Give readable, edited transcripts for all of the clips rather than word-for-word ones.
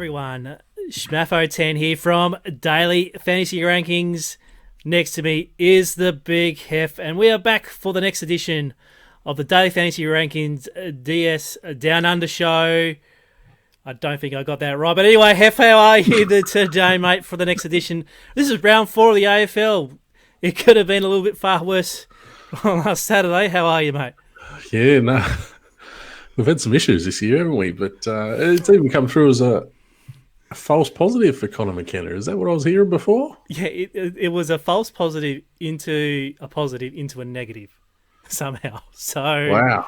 everyone. Smatho 10 here from Daily Fantasy Rankings. Next to me is the Big Hef, and we are back for the next edition of the Daily Fantasy Rankings DS Down Under show. I don't think I got that right, but anyway, Hef, how are you today, mate, for the next edition? This is round 4 of the AFL. It could have been a little bit far worse on last Saturday. How are you, mate? Yeah, no. We've had some issues this year, haven't we? But it's even come through as a false positive for Connor McKenna. Is that what I was hearing before? Yeah, it was a false positive into a negative somehow. So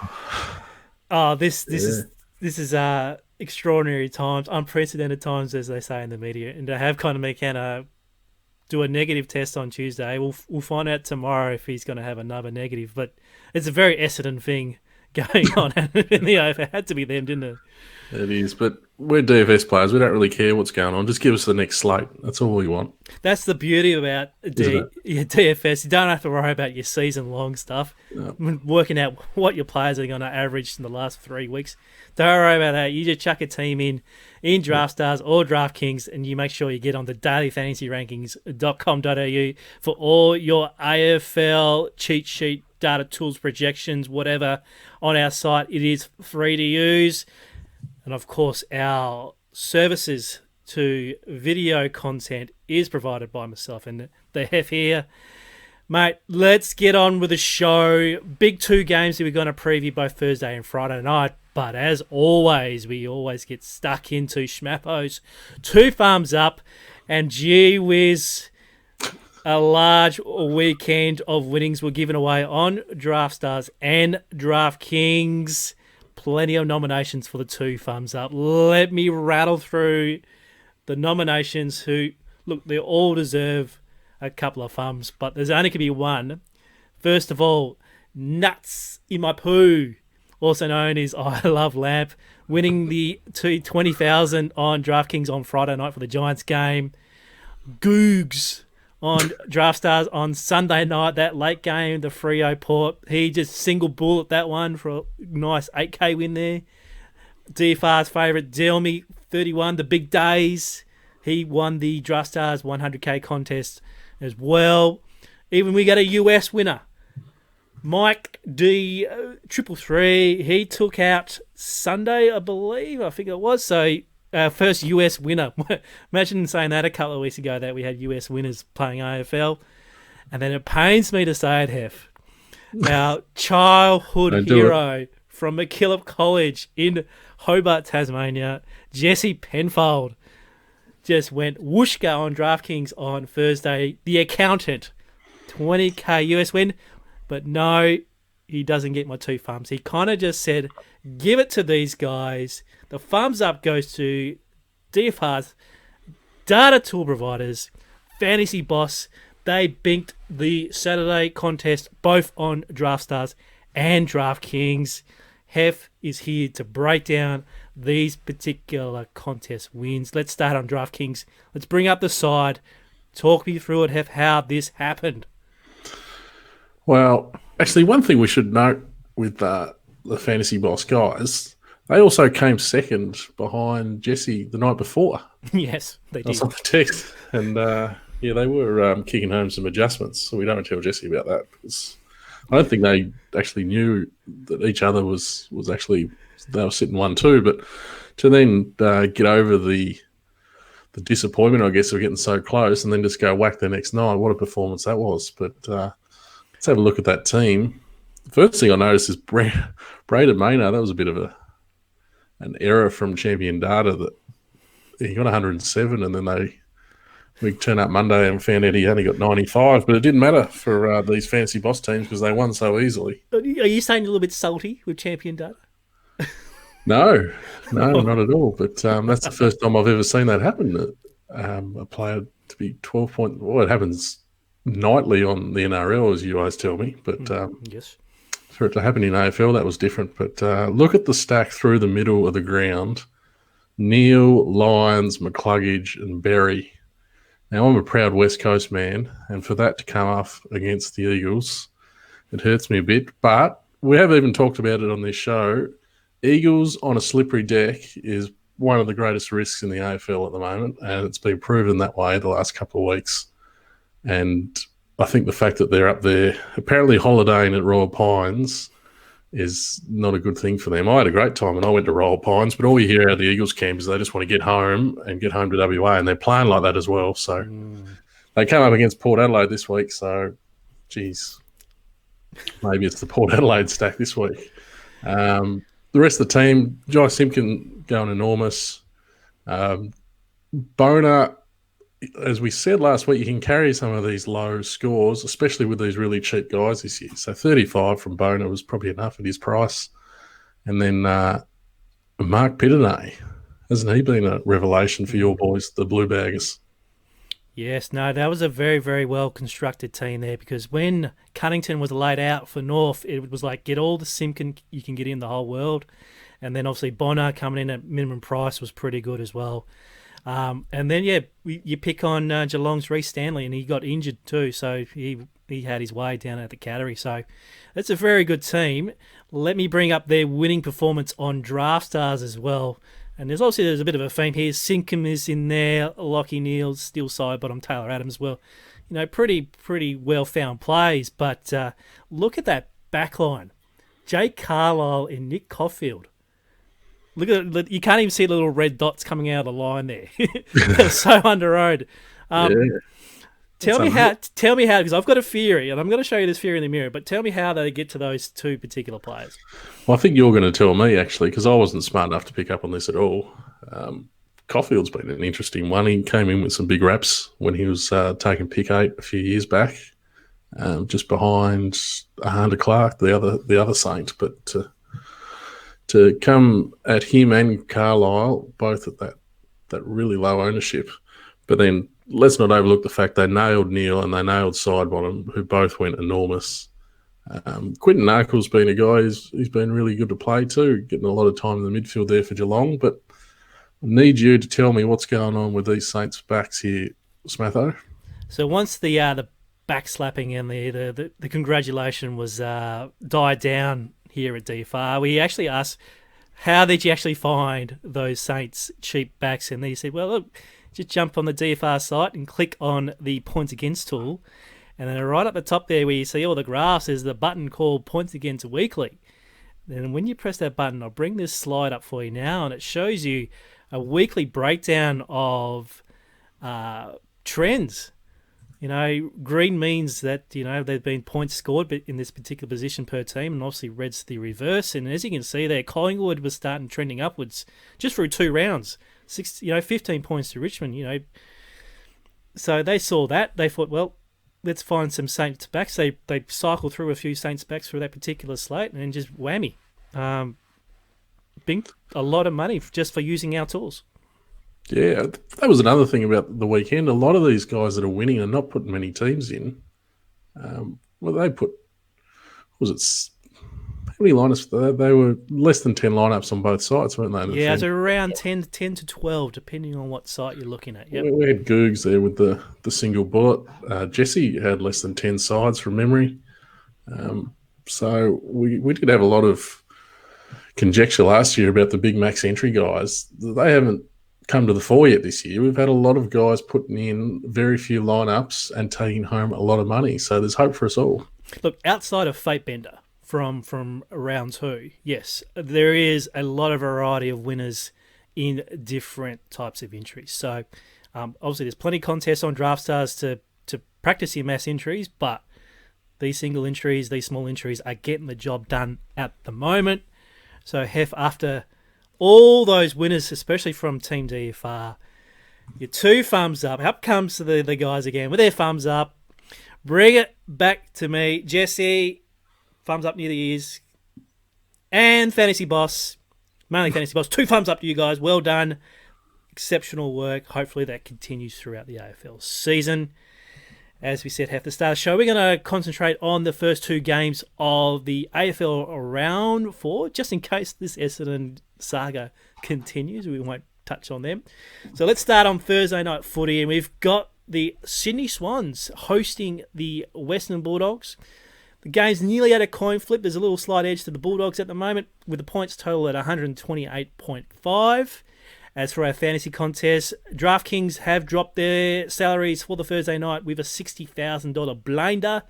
wow. This is extraordinary times, unprecedented times, as they say in the media. And to have Connor McKenna do a negative test on Tuesday, we'll find out tomorrow if he's going to have another negative. But it's a very Essendon thing going on in the AFL. It had to be them, didn't it? It is, but we're DFS players. We don't really care what's going on. Just give us the next slate. That's all we want. That's the beauty about DFS. You don't have to worry about your season-long stuff, working out what your players are going to average in the last 3 weeks. Don't worry about that. You just chuck a team in Draftstars or DraftKings, and you make sure you get on the dailyfantasyrankings.com.au for all your AFL cheat sheet, data tools, projections, whatever on our site. It is free to use. And of course, our services to video content is provided by myself and the Hef here. Mate, let's get on with the show. Big 2 games that we're going to preview both Thursday and Friday night. But as always, we always get stuck into Schmappo's 2 thumbs up. And gee whiz, a large weekend of winnings were given away on Draftstars and DraftKings. Plenty of nominations for the 2 thumbs up. Let me rattle through the nominations who, look, they all deserve a couple of thumbs, but there's only going to be one. First of all, Nuts in My Poo, also known as I Love Lamp, winning the 20,000 on DraftKings on Friday night for the Giants game. Googs on Draftstars on Sunday night, that late game, the Freo Port. He just single bullet that one for a nice 8K win there. DFR's favourite, Delmy, 31, the big days. He won the Draftstars 100K contest as well. Even we got a US winner. Mike D, 333. He took out Sunday, I think it was. So, first US winner. Imagine saying that a couple of weeks ago that we had US winners playing AFL. And then it pains me to say it, Hef. Our childhood hero from McKillop College in Hobart, Tasmania, Jesse Penfold, just went whooshka on DraftKings on Thursday. The accountant, 20K US win. But no, he doesn't get my 2 thumbs. He kind of just said, give it to these guys. The thumbs up goes to DFR's data tool providers, Fantasy Boss. They binked the Saturday contest both on Draftstars and DraftKings. Hef is here to break down these particular contest wins. Let's start on DraftKings. Let's bring up the side. Talk me through it, Hef, how this happened. Well, actually, one thing we should note with the Fantasy Boss guys, they also came second behind Jesse the night before. Yes, they did. I saw the text. And, they were kicking home some adjustments, so we don't tell Jesse about that. Because I don't think they actually knew that each other was actually, they were sitting 1-2. But to then get over the disappointment, I guess, of getting so close and then just go whack the next night, what a performance that was. But let's have a look at that team. The first thing I noticed is Braden Maynard. That was a bit of an error from Champion Data that he got 107, and then we turned up Monday and found out he only got 95. But it didn't matter for these Fantasy Boss teams because they won so easily. Are you saying a little bit salty with Champion Data? No, not at all. But that's the first time I've ever seen that happen. A player to be 12 point. Well, it happens nightly on the NRL, as you always tell me. But yes, for it to happen in AFL, that was different. But look at the stack through the middle of the ground. Neil, Lyons, McCluggage, and Berry. Now, I'm a proud West Coast man, and for that to come off against the Eagles, it hurts me a bit. But we have even talked about it on this show. Eagles on a slippery deck is one of the greatest risks in the AFL at the moment, and it's been proven that way the last couple of weeks. And I think the fact that they're up there, apparently holidaying at Royal Pines, is not a good thing for them. I had a great time when I went to Royal Pines, but all you hear out of the Eagles camp is they just want to get home and get home to WA, and they're playing like that as well. So they come up against Port Adelaide this week, so, geez, maybe it's the Port Adelaide stack this week. The rest of the team, Jai Simpkin going enormous. Boner, as we said last week, you can carry some of these low scores, especially with these really cheap guys this year. So 35 from Boner was probably enough at his price. And then Mark Pittenay, hasn't he been a revelation for your boys, the Blue Baggers? Yes, no, that was a very, very well-constructed team there, because when Cunnington was laid out for North, it was like, get all the Simpkin you can get in the whole world. And then obviously Bonner coming in at minimum price was pretty good as well. And then, you pick on Geelong's Reece Stanley, and he got injured too, so he had his way down at the Cattery. So that's a very good team. Let me bring up their winning performance on Draftstars as well. And there's a bit of a theme here. Sinkham is in there, Lockie Neal's still side bottom, Taylor Adams as well. Pretty well-found plays. But look at that back line. Jake Carlisle and Nick Caulfield. Look at you can't even see the little red dots coming out of the line there. They're so under-owned. Tell me how, because I've got a theory, and I'm going to show you this theory in the mirror, but tell me how they get to those two particular players. Well, I think you're going to tell me, actually, because I wasn't smart enough to pick up on this at all. Caulfield's been an interesting one. He came in with some big raps when he was taking pick 8 a few years back, just behind Ahanda Clark, the other Saint. But to come at him and Carlisle, both at that really low ownership, but then let's not overlook the fact they nailed Neal and they nailed Sidebottom, who both went enormous. Quinton Narkle's been a guy he's been really good to play too, getting a lot of time in the midfield there for Geelong. But I need you to tell me what's going on with these Saints backs here, Smatho. So once the backslapping and the congratulation was died down here at DFR, we actually asked, how did you actually find those Saints cheap backs? And they said, well, look, just jump on the DFR site and click on the points against tool. And then right up the top there where you see all the graphs is the button called Points Against Weekly. Then when you press that button, I'll bring this slide up for you now, and it shows you a weekly breakdown of trends. Green means that, there've been points scored in this particular position per team, and obviously red's the reverse. And as you can see there, Collingwood was starting trending upwards just through 2 rounds. 15 points to Richmond, So they saw that. They thought, well, let's find some Saints backs. They cycled through a few Saints backs through that particular slate and then just whammy. Binked a lot of money just for using our tools. Yeah, that was another thing about the weekend. A lot of these guys that are winning are not putting many teams in. They put, how many lineups? They were less than 10 lineups on both sides, weren't they? Yeah, it's around 10 to 12, depending on what site you're looking at. Yep. We had Googs there with the single bullet. Jesse had less than 10 sides from memory. So we did have a lot of conjecture last year about the big max entry guys. They haven't come to the fore yet this year. We've had a lot of guys putting in very few lineups and taking home a lot of money. So there's hope for us all. Look, outside of Fate Bender from round 2, yes, there is a lot of variety of winners in different types of entries. So obviously there's plenty of contests on Draftstars to practice your mass entries, but these single entries, these small entries are getting the job done at the moment. So Hef, after all those winners, especially from Team DFR, your 2 thumbs up. Up comes the guys again with their thumbs up. Bring it back to me. Jesse, thumbs up near the ears. And Fantasy Boss, mainly Fantasy Boss, 2 thumbs up to you guys. Well done. Exceptional work. Hopefully that continues throughout the AFL season. As we said, at the start of the show, we're going to concentrate on the first 2 games of the AFL round 4, just in case this Essendon saga continues. We won't touch on them. So let's start on Thursday night footy, and we've got the Sydney Swans hosting the Western Bulldogs. The game's nearly at a coin flip. There's a little slight edge to the Bulldogs at the moment, with the points total at 128.5. As for our fantasy contest, DraftKings have dropped their salaries for the Thursday night with a $60,000 blinder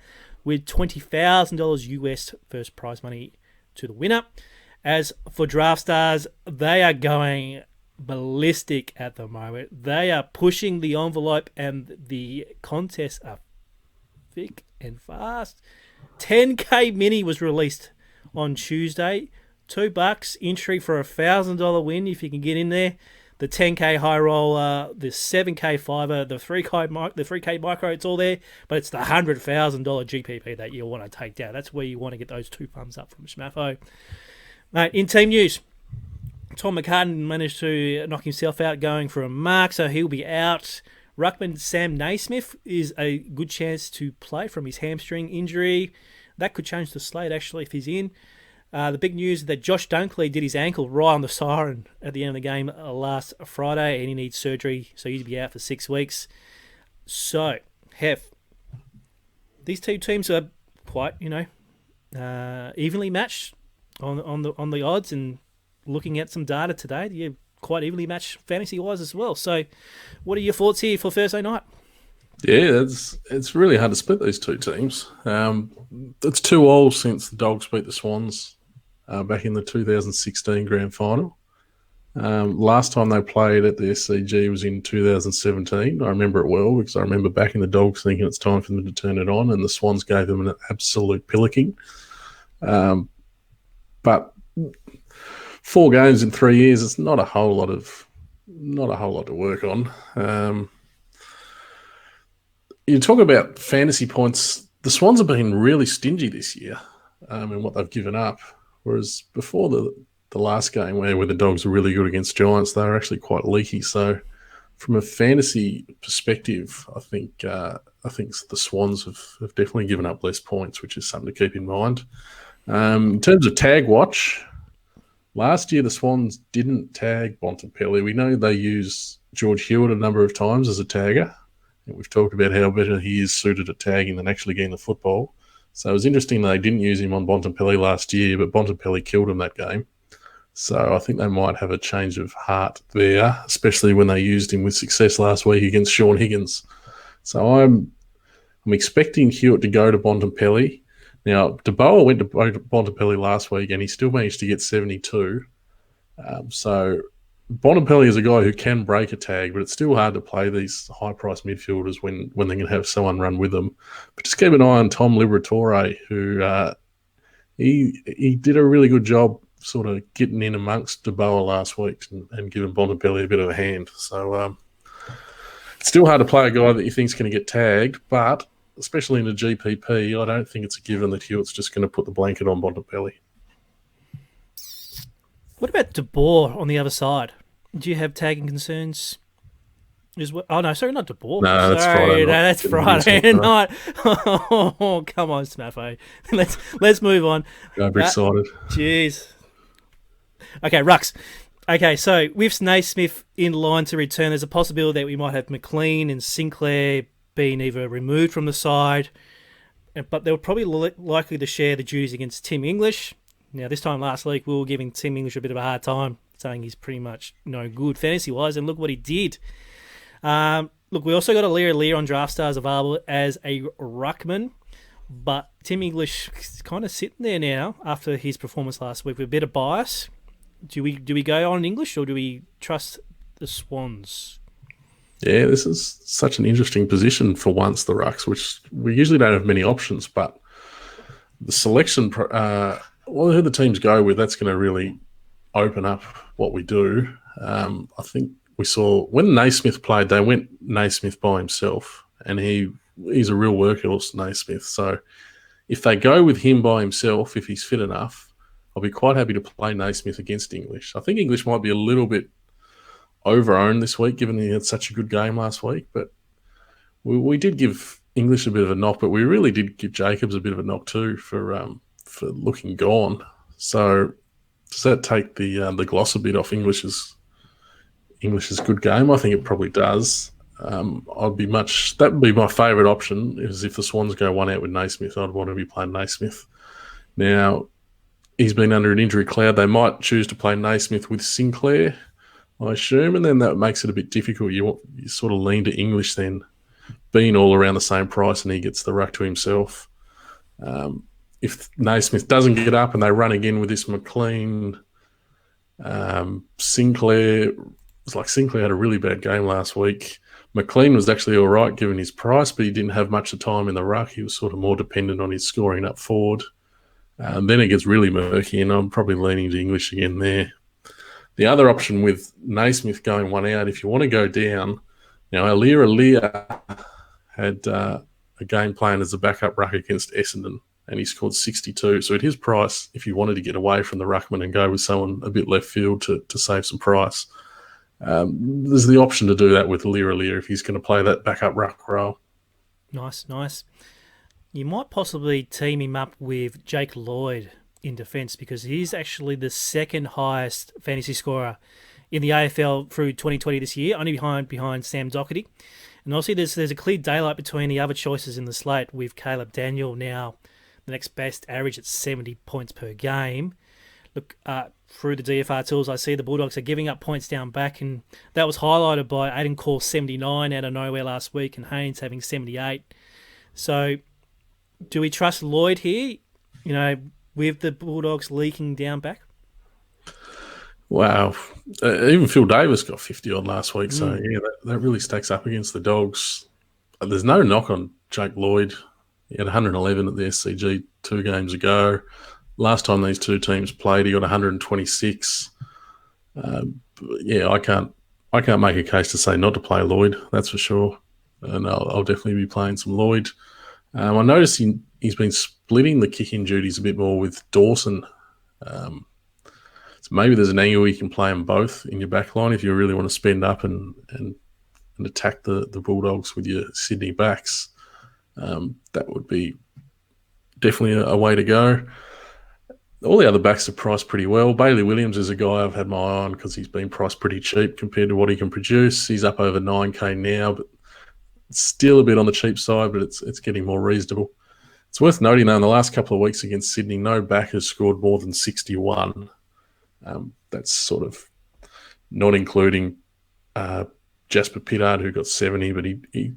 with $20,000 US first prize money to the winner. As for Draftstars, they are going ballistic at the moment. They are pushing the envelope and the contests are thick and fast. 10K Mini was released on Tuesday. $2 entry for a $1,000 win if you can get in there. The 10K high roller, the 7K fiver, the 3K micro, it's all there. But it's the $100,000 GPP that you want to take down. That's where you want to get those 2 thumbs up from Smatho. Mate, in team news, Tom McCartan managed to knock himself out going for a mark, so he'll be out. Ruckman Sam Naismith is a good chance to play from his hamstring injury. That could change the slate, actually, if he's in. The big news is that Josh Dunkley did his ankle right on the siren at the end of the game last Friday, and he needs surgery, so he'll be out for 6 weeks. So, Hef, these two teams are quite, evenly matched on the odds, and looking at some data today, you're quite evenly matched fantasy-wise as well. So, what are your thoughts here for Thursday night? Yeah, it's really hard to split these two teams. It's 2-2 since the Dogs beat the Swans back in the 2016 Grand Final. Last time they played at the SCG was in 2017. I remember it well because I remember backing the Dogs thinking it's time for them to turn it on, and the Swans gave them an absolute pillicking. But 4 games in 3 years, it's not a whole lot to work on. You talk about fantasy points. The Swans have been really stingy this year in what they've given up, whereas before the last game where the Dogs were really good against Giants, they were actually quite leaky. So from a fantasy perspective, I think the Swans have definitely given up less points, which is something to keep in mind. In terms of tag watch, last year the Swans didn't tag Bontempelli. We know they use George Hewitt a number of times as a tagger. We've talked about how better he is suited at tagging than actually getting the football. So it was interesting that they didn't use him on Bontempelli last year, but Bontempelli killed him that game. So I think they might have a change of heart there, especially when they used him with success last week against Sean Higgins. So I'm expecting Hewitt to go to Bontempelli. Now, DeBoer went to Bontempelli last week, and he still managed to get 72. So Bontempelli is a guy who can break a tag, but it's still hard to play these high-priced midfielders when they can have someone run with them. But just keep an eye on Tom Liberatore, who he did a really good job sort of getting in amongst DeBoer last week and giving Bontempelli a bit of a hand. So it's still hard to play a guy that you think is going to get tagged, but especially in a GPP, I don't think it's a given that Hewitt's just going to put the blanket on Bontempelli. What about De Boer on the other side? Do you have tagging concerns? Oh, no, sorry, not De Boer. No, that's sorry, Friday night. No, that's Friday night. Oh, come on, Smatho. Let's move on. Don't be excited. Jeez. Okay, Rux. Okay, so with Naismith in line to return, there's a possibility that we might have McLean and Sinclair being either removed from the side, but they're probably likely to share the duties against Tim English. Now, this time last week, we were giving Tim English a bit of a hard time, saying he's pretty much no good fantasy-wise, and look what he did. Look, we also got a Lear on Draftstars available as a ruckman, but Tim English is kind of sitting there now after his performance last week with a bit of bias. Do we go on English, or do we trust the Swans? Yeah, this is such an interesting position for once, the rucks, which we usually don't have many options, but the selection, who the teams go with, that's going to really open up what we do. I think we saw when Naismith played, they went Naismith by himself, and he's a real workhorse, Naismith. So if they go with him by himself, if he's fit enough, I'll be quite happy to play Naismith against English. I think English might be a little bit over-owned this week, given he had such a good game last week. But we did give English a bit of a knock, but we really did give Jacobs a bit of a knock too for looking gone. So does that take the gloss a bit off English's good game? I think it probably does. That would be my favourite option, is if the Swans go one out with Naismith, I'd want to be playing Naismith. Now, he's been under an injury cloud. They might choose to play Naismith with Sinclair. I assume, and then that makes it a bit difficult. You sort of lean to English then, being all around the same price, and he gets the ruck to himself. If Naismith doesn't get up and they run again with this McLean, Sinclair, it's like Sinclair had a really bad game last week. McLean was actually all right given his price, but he didn't have much of time in the ruck. He was sort of more dependent on his scoring up forward. Then it gets really murky, and I'm probably leaning to English again there. The other option with Naismith going one out, if you want to go down, Alia had a game playing as a backup ruck against Essendon, and he scored 62. So at his price, if you wanted to get away from the ruckman and go with someone a bit left field to save some price, there's the option to do that with Alia if he's going to play that backup ruck role. Nice. You might possibly team him up with Jake Lloyd in defence, because he's actually the second highest fantasy scorer in the AFL through 2020 this year, only behind Sam Doherty. And obviously there's a clear daylight between the other choices in the slate, with Caleb Daniel now the next best, average at 70 points per game. Look, through the DFR tools, I see the Bulldogs are giving up points down back, and that was highlighted by Aiden Call 79 out of nowhere last week, and Haynes having 78. So do we trust Lloyd here, with the Bulldogs leaking down back? Wow. Even Phil Davis got 50-odd last week, so yeah, that really stacks up against the Dogs. There's no knock on Jake Lloyd. He had 111 at the SCG 2 games ago. Last time these two teams played, he got 126. I can't make a case to say not to play Lloyd, that's for sure. And I'll definitely be playing some Lloyd. I noticed he's been splitting the kicking duties a bit more with Dawson. So maybe there's an angle you can play them both in your back line if you really want to spend up and attack the Bulldogs with your Sydney backs. That would be definitely a way to go. All the other backs are priced pretty well. Bailey Williams is a guy I've had my eye on because he's been priced pretty cheap compared to what he can produce. He's up over 9K now, but it's still a bit on the cheap side, but it's getting more reasonable. It's worth noting, though, in the last couple of weeks against Sydney, no back has scored more than 61. That's sort of not including Jasper Pittard, who got 70, but he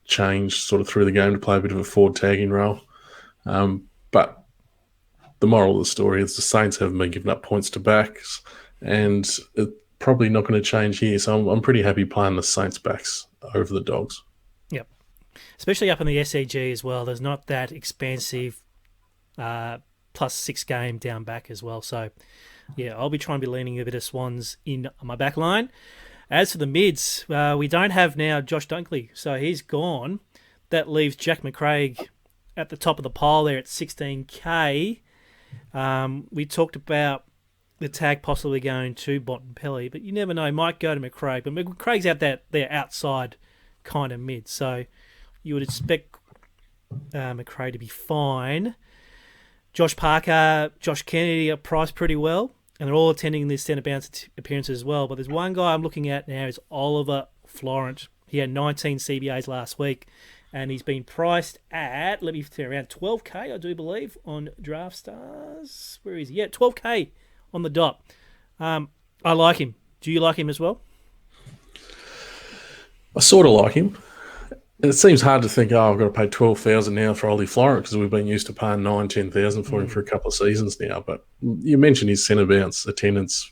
changed sort of through the game to play a bit of a forward tagging role. But the moral of the story is the Saints haven't been giving up points to backs, and it's probably not going to change here. So I'm pretty happy playing the Saints backs over the Dogs. Yep. Especially up in the SCG as well. There's not that expansive plus 6 game down back as well. So, yeah, I'll be trying to be leaning a bit of Swans in my back line. As for the mids, we don't have now Josh Dunkley, so he's gone. That leaves Jack McCraig at the top of the pile there at 16K. We talked about the tag possibly going to Bontempelli, but you never know. He might go to McCraig, but McCraig's out there outside kind of mid, so you would expect McCraig to be fine. Josh Parker, Josh Kennedy are priced pretty well, and they're all attending these centre bounce appearances as well. But there's one guy I'm looking at now is Oliver Florent. He had 19 CBAs last week, and he's been priced at, let me say, around 12K, I do believe, on Draftstars. Where is he? Yeah, 12K on the dot. I like him. Do you like him as well? I sort of like him. It seems hard to think, I've got to pay $12,000 now for Ollie Florent because we've been used to paying $9,000, $10,000 for him for a couple of seasons now. But you mentioned his centre bounce attendance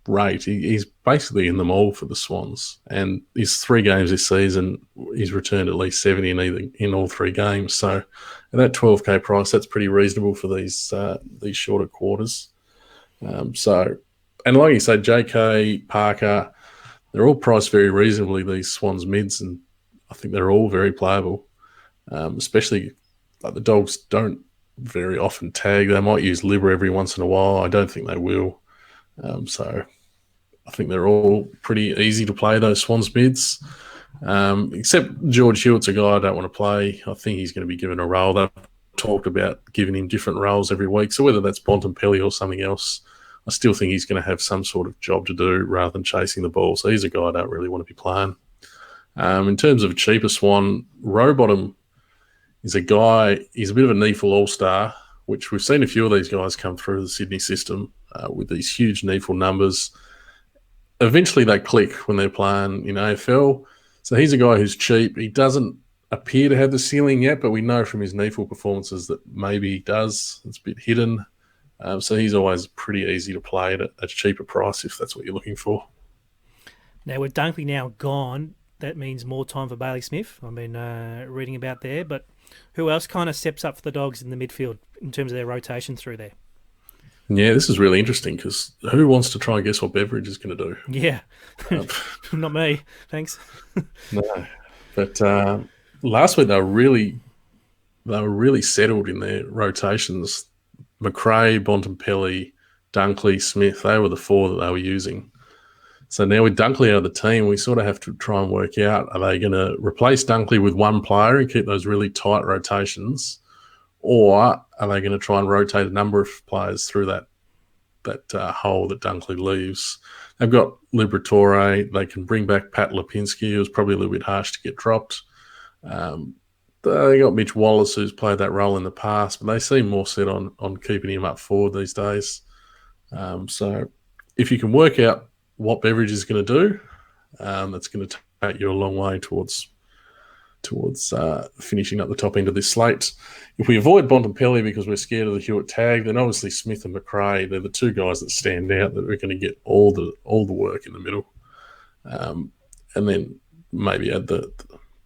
rate. He's basically in them all for the Swans. And his 3 games this season, he's returned at least 70 in all 3 games. So at that 12K price, that's pretty reasonable for these shorter quarters. And like you say, JK, Parker, they're all priced very reasonably, these Swans mids, and I think they're all very playable, especially like the Dogs don't very often tag. They might use Libra every once in a while. I don't think they will. So I think they're all pretty easy to play, those Swans mids, except George Hewitt's a guy I don't want to play. I think he's going to be given a role. They've talked about giving him different roles every week. So whether that's Bontempelli or something else, I still think he's going to have some sort of job to do rather than chasing the ball. So he's a guy I don't really want to be playing. In terms of a cheaper Swan, Rowbottom is a guy, he's a bit of a Neefle all-star, which we've seen a few of these guys come through the Sydney system with these huge Neefle numbers. eventually they click when they're playing in AFL. So he's a guy who's cheap. He doesn't appear to have the ceiling yet, but we know from his NEFL performances that maybe he does. It's a bit hidden. So he's always pretty easy to play at a cheaper price if that's what you're looking for. Now, with Dunkley now gone, that means more time for Bailey Smith. I've been reading about there, but who else kind of steps up for the Dogs in the midfield in terms of their rotation through there? Yeah, this is really interesting because who wants to try and guess what Beveridge is going to do? Yeah, not me. Thanks. No, but last week they were really settled in their rotations. McRae, Bontempelli, Dunkley, Smith, they were the four that they were using. So now with Dunkley out of the team, we sort of have to try and work out, are they going to replace Dunkley with one player and keep those really tight rotations, or are they going to try and rotate a number of players through that hole that Dunkley leaves? They've got Liberatore. They can bring back Pat Lipinski, who was probably a little bit harsh to get dropped. They got Mitch Wallace, who's played that role in the past, but they seem more set on keeping him up forward these days. So if you can work out what Beveridge is going to do, that's going to take you a long way towards finishing up the top end of this slate. If we avoid Bontempelli because we're scared of the Hewitt tag, then obviously Smith and McRae, they're the two guys that stand out that are going to get all the work in the middle. And then maybe add the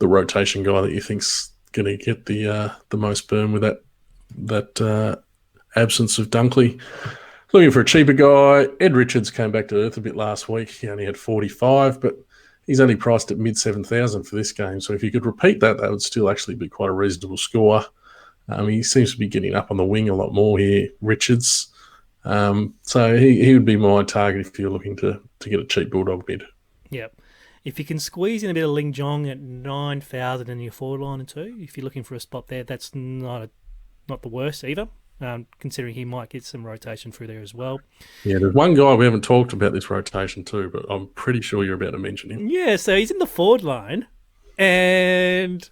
rotation guy that you think's going to get the most burn with that absence of Dunkley. Looking for a cheaper guy, Ed Richards came back to earth a bit last week. He only had 45, but he's only priced at mid 7,000 for this game. So if you could repeat that, that would still actually be quite a reasonable score. He seems to be getting up on the wing a lot more here, Richards. So he would be my target if you're looking to get a cheap Bulldog bid. Yep. If you can squeeze in a bit of Ling Jong at 9,000 in your forward line too, if you're looking for a spot there, that's not the worst either. Considering he might get some rotation through there as well. Yeah, there's one guy we haven't talked about this rotation too, but I'm pretty sure you're about to mention him. Yeah, so he's in the forward line, and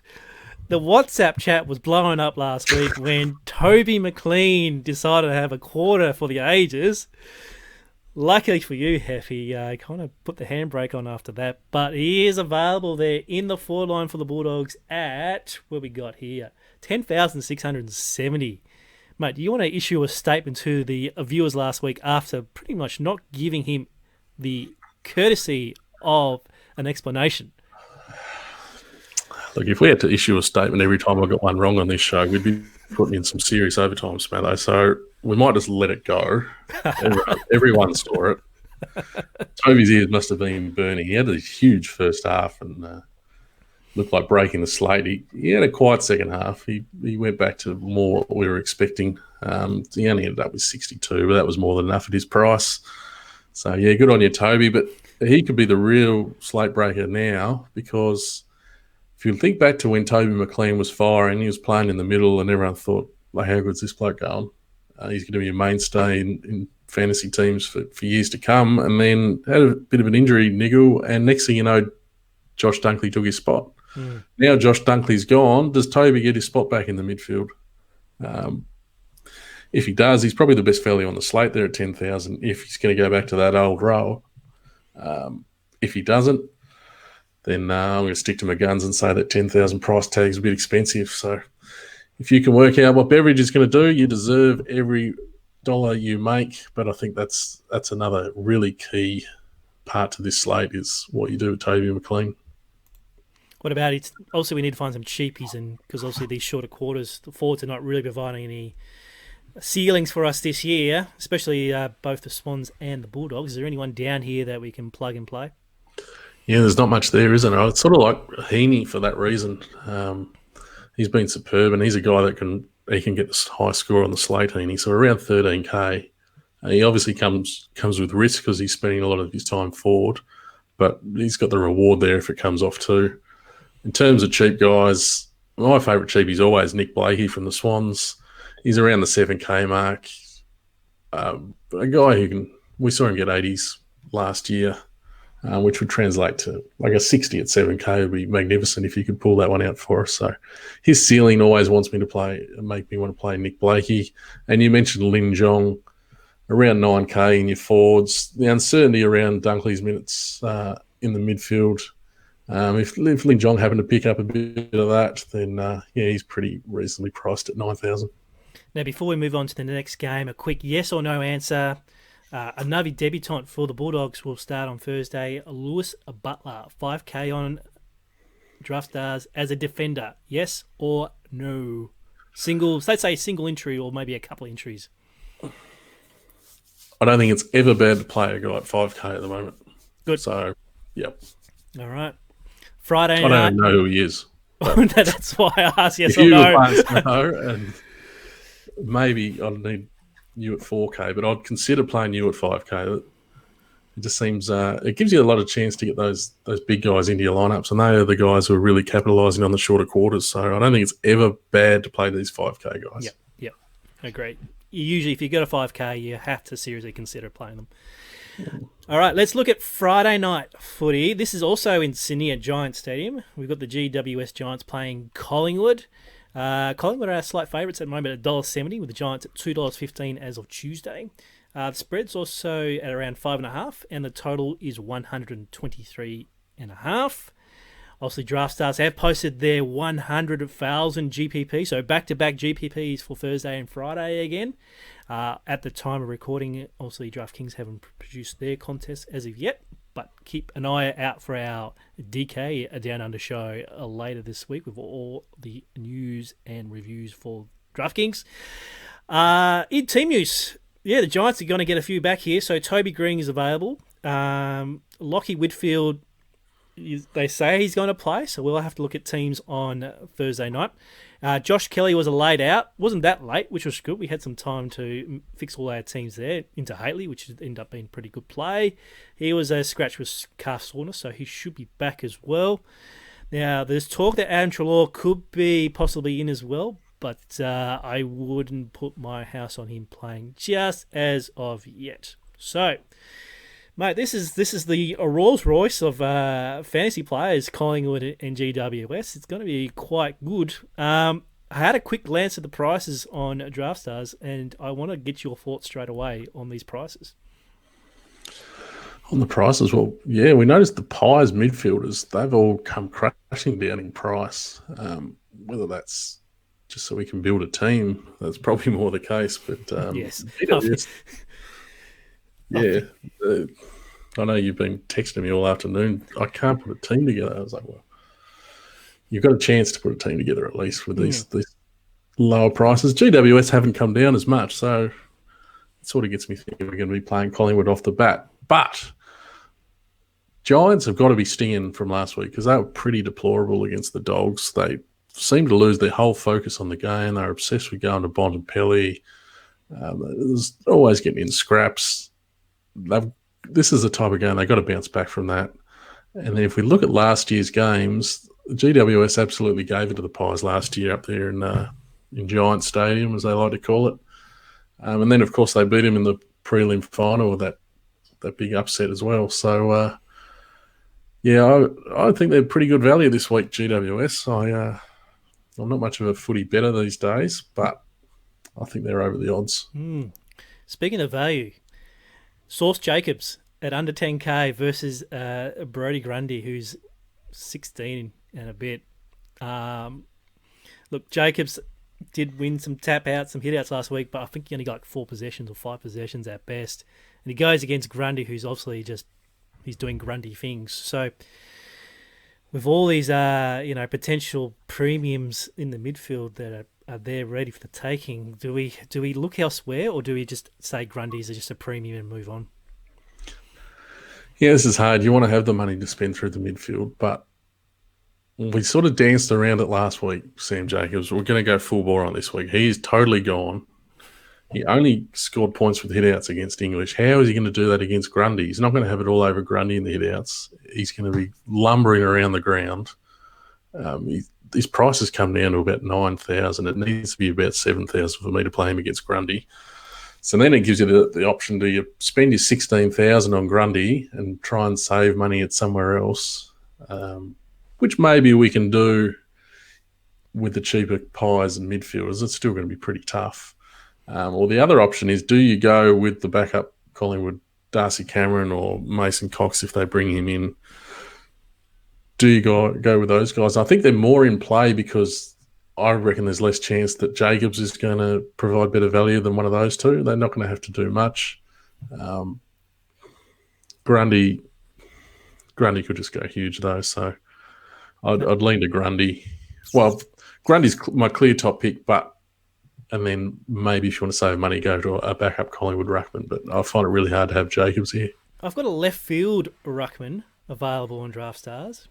the WhatsApp chat was blowing up last week when Toby McLean decided to have a quarter for the ages. Luckily for you, Hef, he kind of put the handbrake on after that, but he is available there in the forward line for the Bulldogs at, what we got here, 10,670. Mate, do you want to issue a statement to the viewers last week after pretty much not giving him the courtesy of an explanation? Look, if we had to issue a statement every time I got one wrong on this show, we'd be putting in some serious overtime, Smatho. So we might just let it go. Everyone saw it. Toby's ears must have been burning. He had a huge first half and looked like breaking the slate. He had a quiet second half. He went back to more what we were expecting. He only ended up with 62, but that was more than enough at his price. So, yeah, good on you, Toby. But he could be the real slate breaker now because if you think back to when Toby McLean was firing, he was playing in the middle and everyone thought, like, how good's this bloke going? He's going to be a mainstay in fantasy teams for years to come. And then had a bit of an injury niggle, and next thing you know, Josh Dunkley took his spot. Now Josh Dunkley's gone. Does Toby get his spot back in the midfield? If he does, he's probably the best value on the slate there at 10,000 if he's going to go back to that old role. If he doesn't, then I'm going to stick to my guns and say that 10,000 price tag is a bit expensive. So if you can work out what Beveridge is going to do, you deserve every dollar you make. But I think that's another really key part to this slate is what you do with Toby McLean. What about it? Also, we need to find some cheapies, and because obviously these shorter quarters, the forwards are not really providing any ceilings for us this year, especially both the Swans and the Bulldogs. Is there anyone down here that we can plug and play? Yeah, there's not much there, isn't there? It's sort of like Heaney for that reason. He's been superb, and he's a guy that can get this high score on the slate, Heaney. So around 13K. He obviously comes with risk because he's spending a lot of his time forward, but he's got the reward there if it comes off too. In terms of cheap guys, my favourite cheap is always Nick Blakey from the Swans. He's around the 7K mark. A guy we saw him get 80s last year, which would translate to like a 60 at 7K would be magnificent if you could pull that one out for us. So his ceiling always wants me to make me want to play Nick Blakey. And you mentioned Lin Jong. around 9K in your forwards. The uncertainty around Dunkley's minutes in the midfield. If Lin Jong happened to pick up a bit of that, then he's pretty reasonably priced at 9,000. Now, before we move on to the next game, a quick yes or no answer. A Navi debutant for the Bulldogs will start on Thursday. Lewis Butler, 5K on Draftstars as a defender. Yes or no? Let's say single entry or maybe a couple of entries. I don't think it's ever bad to play a guy at 5K at the moment. Good. So, yep. All right. Friday night. I don't know who he is. That's why I asked yes if or you no. And maybe I'd need you at 4K, but I'd consider playing you at 5K. It just seems it gives you a lot of chance to get those big guys into your lineups, and they are the guys who are really capitalising on the shorter quarters. So I don't think it's ever bad to play these 5K guys. Yep. Agreed. Usually, if you go to 5K, you have to seriously consider playing them. All right, let's look at Friday night footy. This is also in Sydney at Giants Stadium. We've got the GWS Giants playing Collingwood. Collingwood are our slight favourites at the moment at $1.70, with the Giants at $2.15 as of Tuesday. The spread's also at around 5.5, and the total is 123.5. Obviously, Draftstars have posted their 100,000 GPP, so back-to-back GPPs for Thursday and Friday again. At the time of recording, obviously, DraftKings haven't produced their contest as of yet, but keep an eye out for our DK, a Down Under show, later this week with all the news and reviews for DraftKings. In team news, the Giants are going to get a few back here, so Toby Green is available. Lockie Whitfield, they say he's going to play, so we'll have to look at teams on Thursday night. Josh Kelly was a laid out. Wasn't that late, which was good. We had some time to fix all our teams there into Haley, which ended up being a pretty good play. He was a scratch with calf soreness, so he should be back as well. Now, there's talk that Adam Treloar could be possibly in as well, but I wouldn't put my house on him playing just as of yet. So, mate, this is the Rolls Royce of fantasy players, Collingwood and GWS. It's going to be quite good. I had a quick glance at the prices on Draftstars, and I want to get your thoughts straight away on these prices. On the prices, well, yeah, we noticed the Pies midfielders, they've all come crashing down in price. Whether that's just so we can build a team, that's probably more the case. But yes. Yeah, I know you've been texting me all afternoon. I can't put a team together. I was like, well, you've got a chance to put a team together at least with these lower prices. GWS haven't come down as much, so it sort of gets me thinking we're going to be playing Collingwood off the bat. But Giants have got to be stinging from last week because they were pretty deplorable against the Dogs. They seemed to lose their whole focus on the game. They were obsessed with going to Bontempelli. It was always getting in scraps. This is the type of game they've got to bounce back from that. And then if we look at last year's games, GWS absolutely gave it to the Pies last year up there in Giant Stadium, as they like to call it. And then, of course, they beat him in the prelim final with that big upset as well. So, I think they're pretty good value this week, GWS. I'm not much of a footy bettor these days, but I think they're over the odds. Speaking of value, Source Jacobs at under 10K versus Brody Grundy, who's 16 and a bit. Look, Jacobs did win some tap-outs, some hit-outs last week, but I think he only got like 4 possessions or 5 possessions at best. And he goes against Grundy, who's obviously he's doing Grundy things. So with all these, potential premiums in the midfield that are there ready for the taking, do we look elsewhere, or do we just say Grundy's are just a premium and move on? Yeah, this is hard. You want to have the money to spend through the midfield, but we sort of danced around it last week, Sam Jacobs. We're going to go full bore on this week. He's totally gone. He only scored points with hit-outs against English. How is he going to do that against Grundy? He's not going to have it all over Grundy in the hit-outs. He's going to be lumbering around the ground. His price has come down to about 9,000. It needs to be about 7,000 for me to play him against Grundy. So then it gives you the option. Do you spend your 16,000 on Grundy and try and save money at somewhere else, which maybe we can do with the cheaper Pies and midfielders. It's still going to be pretty tough. Or the other option is, do you go with the backup Collingwood Darcy Cameron or Mason Cox if they bring him in? Do you go with those guys? I think they're more in play because I reckon there's less chance that Jacobs is going to provide better value than one of those two. They're not going to have to do much. Grundy could just go huge though, so I'd lean to Grundy. Well, Grundy's my clear top pick, and then maybe if you want to save money, go to a backup Collingwood ruckman. But I find it really hard to have Jacobs here. I've got a left field ruckman available on Draftstars.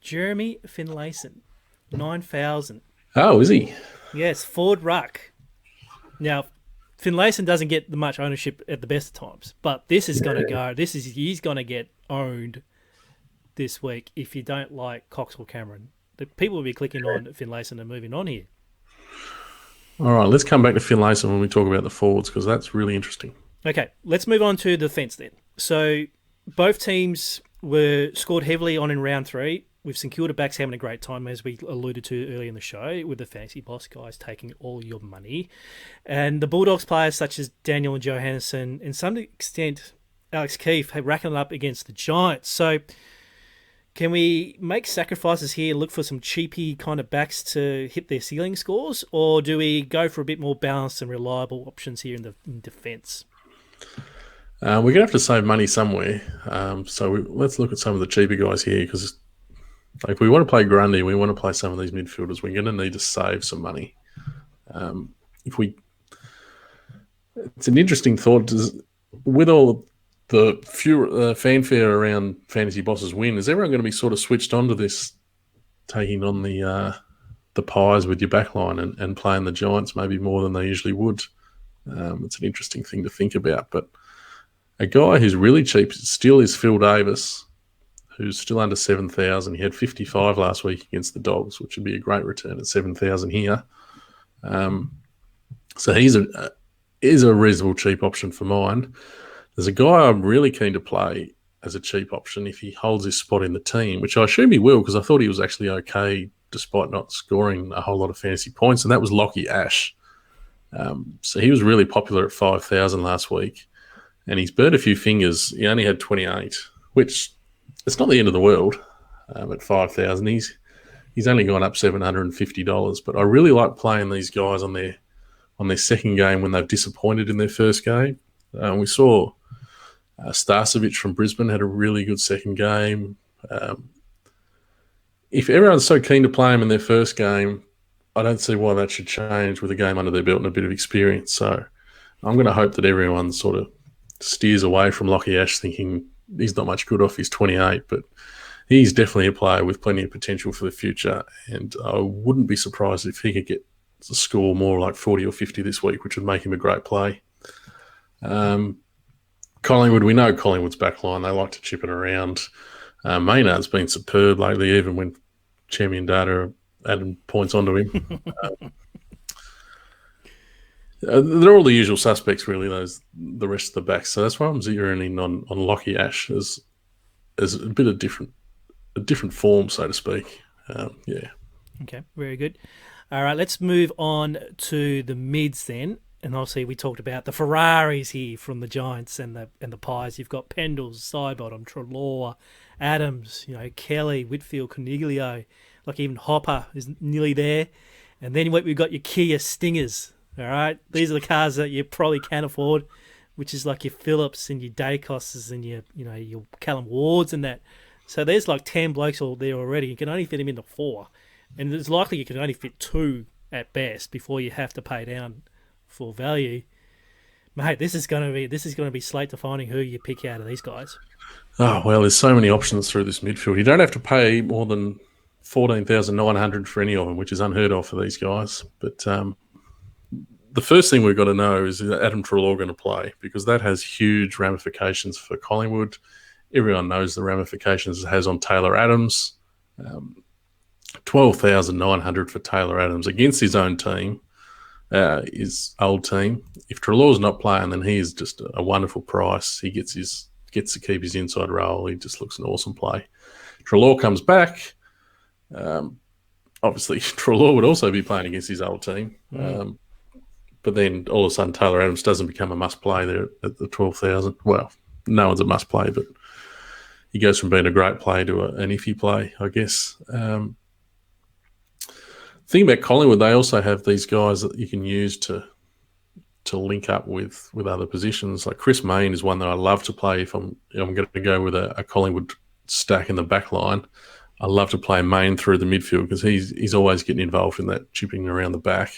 Jeremy Finlayson, 9,000. Oh, is he? Yes, forward ruck. Now, Finlayson doesn't get much ownership at the best of times, but this is going to go. He's going to get owned this week if you don't like Cox or Cameron. The people will be clicking on Finlayson and moving on here. All right, let's come back to Finlayson when we talk about the forwards because that's really interesting. Okay, let's move on to the defence then. So both teams were scored heavily on in round 3, with St Kilda backs having a great time, as we alluded to earlier in the show, with the Fantasy Boss guys taking all your money. And the Bulldogs players such as Daniel and Johannesson, and to some extent Alex Keefe, have racking it up against the Giants. So can we make sacrifices here, look for some cheapy kind of backs to hit their ceiling scores, or do we go for a bit more balanced and reliable options here in defence? We're going to have to save money somewhere. Let's look at some of the cheaper guys here because if we want to play Grundy, we want to play some of these midfielders, we're going to need to save some money. It's an interesting thought. With all the fanfare around Fantasy Boss's win, is everyone going to be sort of switched on to this, taking on the Pies with your backline and playing the Giants maybe more than they usually would? It's an interesting thing to think about. But a guy who's really cheap still is Phil Davis, who's still under 7,000. He had 55 last week against the Dogs, which would be a great return at 7,000 here. So he's a reasonable cheap option for mine. There's a guy I'm really keen to play as a cheap option if he holds his spot in the team, which I assume he will because I thought he was actually okay despite not scoring a whole lot of fantasy points, and that was Lockie Ash. So he was really popular at 5,000 last week, and he's burnt a few fingers. He only had 28, which it's not the end of the world at 5,000. He's only gone up $750, but I really like playing these guys on their second game when they've disappointed in their first game. We saw Starcevic from Brisbane had a really good second game. If everyone's so keen to play him in their first game, I don't see why that should change with a game under their belt and a bit of experience. So I'm going to hope that everyone sort of steers away from Lockie Ash thinking he's not much good off his 28, but he's definitely a player with plenty of potential for the future, and I wouldn't be surprised if he could get to score more like 40 or 50 this week, which would make him a great play. Collingwood, we know Collingwood's backline. They like to chip it around. Maynard's been superb lately, even when Champion Data adding points onto him. They're all the usual suspects, really, the rest of the backs. So that's why I'm zeroing in on Lockie Ash as a bit of different form, so to speak. Yeah. Okay, very good. All right, let's move on to the mids then. And obviously we talked about the Ferraris here from the Giants and the Pies. You've got Pendles, Sidebottom, Treloar, Adams, Kelly, Whitfield, Coniglio, like even Hopper is nearly there. And then we've got your Kia Stingers. All right, these are the cars that you probably can afford, which is like your Phillips and your Dacos's and your Callum Wards and that. So there's like 10 blokes all there already. You can only fit them into 4, and it's likely you can only fit 2 at best before you have to pay down for value. Mate, this is going to be slate defining who you pick out of these guys. Oh well, there's so many options through this midfield. You don't have to pay more than 14,900 for any of them, which is unheard of for these guys. But the first thing we've got to know is Adam Treloar going to play, because that has huge ramifications for Collingwood. Everyone knows the ramifications it has on Taylor Adams. 12,900 for Taylor Adams against his own team, his old team. If Treloar's not playing, then he is just a wonderful price. He gets to keep his inside role. He just looks an awesome play. Treloar comes back. Obviously, Treloar would also be playing against his old team. But then all of a sudden Taylor Adams doesn't become a must-play there at the 12,000. Well, no one's a must-play, but he goes from being a great play to an iffy play, I guess. Thing about Collingwood, they also have these guys that you can use to link up with other positions. Like Chris Mayne is one that I love to play if I'm going to go with a Collingwood stack in the back line. I love to play Mayne through the midfield because he's always getting involved in that chipping around the back.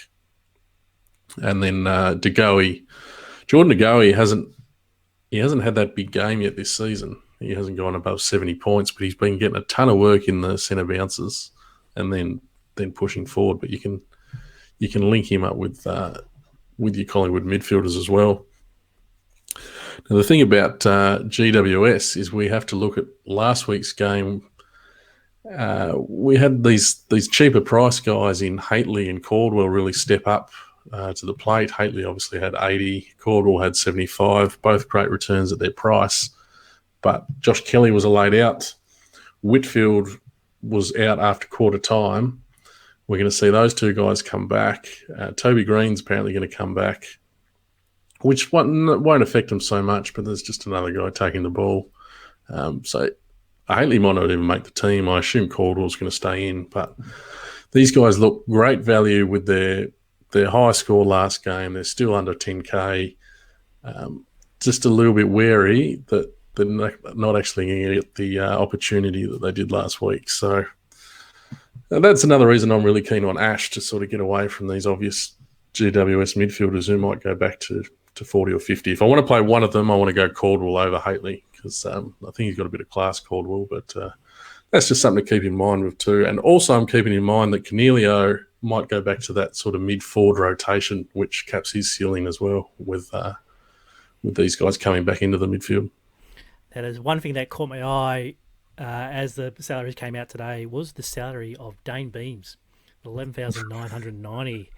And then Jordan De Goey hasn't had that big game yet this season. He hasn't gone above 70 points, but he's been getting a ton of work in the centre bounces and then pushing forward. But you can link him up with your Collingwood midfielders as well. Now the thing about GWS is we have to look at last week's game. We had these cheaper price guys in Haitley and Caldwell really step up to the plate. Haitley obviously had 80, Caldwell had 75, both great returns at their price. But Josh Kelly was a laid out. Whitfield was out after quarter time. We're going to see those two guys come back. Toby Green's apparently going to come back, which won't affect him so much, but there's just another guy taking the ball. So Haitley might not even make the team. I assume Caldwell's going to stay in. But these guys look great value with their high score last game. They're still under 10K. Just a little bit wary that they're not actually going to get the opportunity that they did last week. So that's another reason I'm really keen on Ash to sort of get away from these obvious GWS midfielders who might go back to 40 or 50. If I want to play one of them, I want to go Caldwell over Haitley because I think he's got a bit of class, Caldwell. But that's just something to keep in mind with too. And also I'm keeping in mind that Cornelio might go back to that sort of mid-forward rotation, which caps his ceiling as well with these guys coming back into the midfield. That is one thing that caught my eye as the salaries came out today was the salary of Dane Beams, 11,990.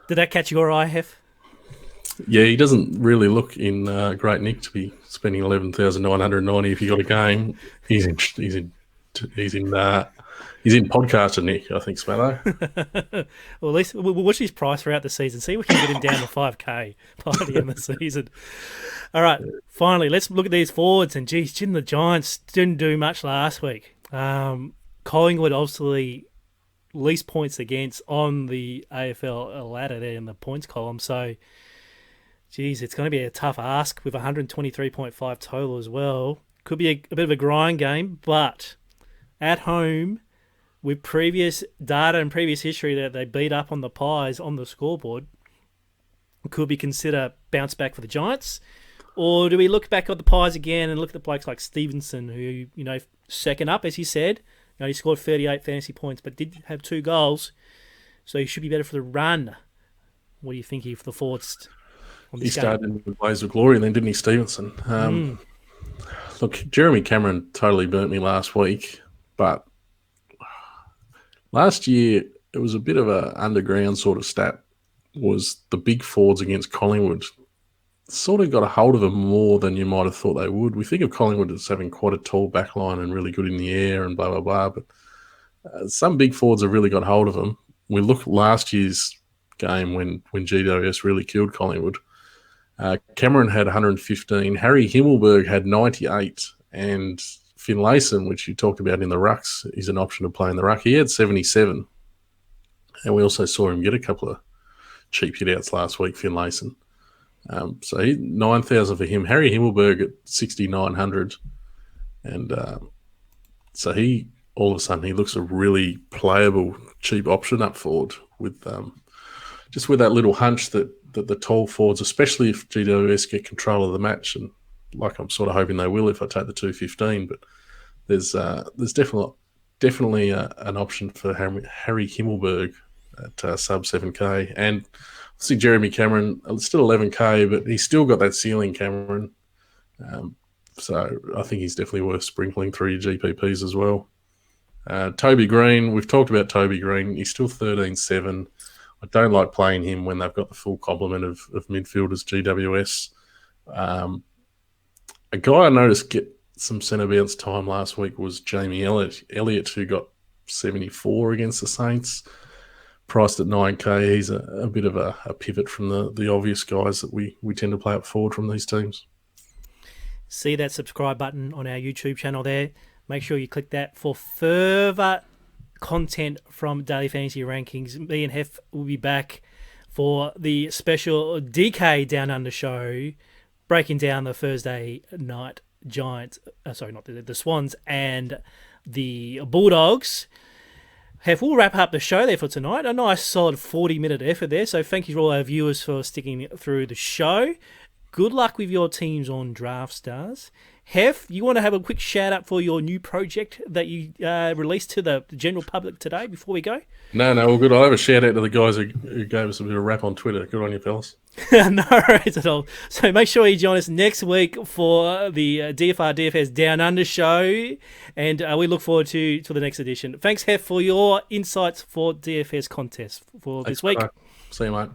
Did that catch your eye, Hef? Yeah, he doesn't really look in great nick to be spending 11,990 if you got a game. He's in podcaster nick, I think, Smatho. Well, at least we'll watch his price throughout the season. See if we can get him down to 5K by the end of the season. All right, finally, let's look at these forwards. And, geez, Jim, the Giants didn't do much last week. Collingwood obviously least points against on the AFL ladder there in the points column. So, geez, it's going to be a tough ask with 123.5 total as well. Could be a bit of a grind game, but at home, with previous data and previous history that they beat up on the Pies on the scoreboard, could be considered bounce back for the Giants? Or do we look back at the Pies again and look at the blokes like Stevenson, who, second up, as he said, he scored 38 fantasy points, but did have 2 goals, so he should be better for the run. What do you think of the forwards on this game? He started with Blaze of Glory then, didn't he, Stevenson? Look, Jeremy Cameron totally burnt me last week, but last year it was a bit of an underground sort of stat, was the big forwards against Collingwood sort of got a hold of them more than you might have thought they would. We think of Collingwood as having quite a tall backline and really good in the air and blah, blah, blah, but some big forwards have really got hold of them. We look at last year's game when GWS really killed Collingwood. Cameron had 115, Harry Himmelberg had 98, and Finlayson, which you talked about in the rucks, is an option to play in the ruck. He had 77, and we also saw him get a couple of cheap hit-outs last week, Finlayson. So 9,000 for him. Harry Himmelberg at 6,900, and so he all of a sudden he looks a really playable cheap option up forward with just with that little hunch that the tall forwards, especially if GWS get control of the match, and like I'm sort of hoping they will if I take the 215, but there's definitely an option for Harry Himmelberg at sub 7K, and see Jeremy Cameron still 11K, but he's still got that ceiling, Cameron. So I think he's definitely worth sprinkling through your GPPs as well. Toby Green, we've talked about Toby Green. He's still 13.7. I don't like playing him when they've got the full complement of midfielders, GWS. A guy I noticed get some centre bounce time last week was Jamie Elliott, who got 74 against the Saints. priced at 9K. He's a bit of a pivot from the obvious guys that we tend to play up forward from these teams. See that subscribe button on our YouTube channel there. Make sure you click that for further content from Daily Fantasy Rankings. Me and Hef will be back for the special DK Down Under show, breaking down the Thursday night Giants, not the Swans and the Bulldogs. Hef, we'll wrap up the show there for tonight. A nice solid 40-minute effort there. So thank you to all our viewers for sticking through the show. Good luck with your teams on Draftstars. Hef, you want to have a quick shout out for your new project that you released to the general public today before we go? No, all good. I'll have a shout out to the guys who gave us a bit of rap on Twitter. Good on you, fellas. No worries at all. So make sure you join us next week for the DFR DFS Down Under show, and we look forward to the next edition. Thanks, Hef, for your insights for DFS contest for this week. See you, mate.